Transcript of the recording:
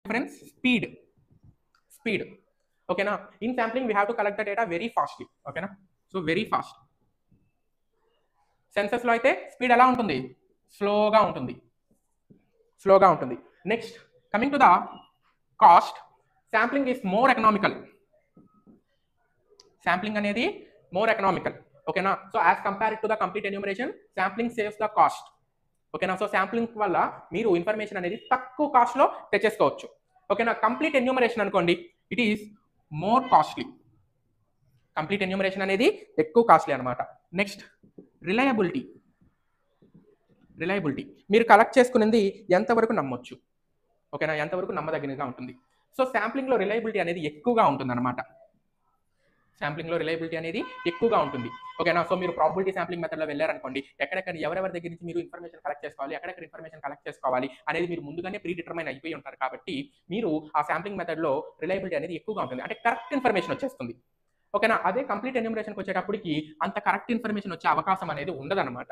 difference speed. Okay na, in sampling we have to collect the data very fastly. Okay na, so very fast. Census లో అయితే speed ఎలా ఉంటుంది, స్లోగా ఉంటుంది. Next coming to the cost, sampling is more economical. Sampling అనేది more economical. ఓకేనా, so as compared to the complete enumeration sampling saves the cost. ఓకేనా, so sampling వల్ల మీరు ఇన్ఫర్మేషన్ అనేది తక్కువ కాస్ట్ లో తెచ్చేసుకోవచ్చు. ఓకేనా, కంప్లీట్ ఎన్యూమరేషన్ అనుకోండి, it is more costly. Complete enumeration అనేది ఎక్కువ కాస్ట్లీ అనమాట. Next reliability. మీరు కలెక్ట్ చేసుకునేది ఎంతవరకు నమ్మొచ్చు, ఓకేనా, ఎంతవరకు నమ్మదగినగా ఉంటుంది. సో శాంప్లింగ్లో రిలయబిలిటీ అనేది ఎక్కువగా ఉంటుంది అనమాట. ఓకేనా, సో మీరు ప్రాబిలిటీ శాంప్లింగ్ మెథడ్లో వెళ్ళారనుకోండి, ఎక్కడెక్కడ ఎవరెవరి దగ్గర నుంచి మీరు ఇన్ఫర్మేషన్ కలెక్ట్ చేసుకోవాలి, ఎక్కడెక్కడ ఇన్ఫర్మేషన్ కలెక్ట్ చేసుకోవాలి అనేది మీరు ముందుగానే ప్రీ డిటర్మైన్ అయిపోయి ఉంటారు. కాబట్టి మీరు ఆ శాంప్లింగ్ మెథడ్లో రిలయబిలిటీ అనేది ఎక్కువగా ఉంటుంది, అంటే కరెక్ట్ ఇన్ఫర్మేషన్ వచ్చేస్తుంది. ఓకేనా, అదే కంప్లీట్ ఎన్యూమరేషన్కి వచ్చేటప్పటికి అంత కరెక్ట్ ఇన్ఫర్మేషన్ వచ్చే అవకాశం అనేది ఉండదన్నమాట.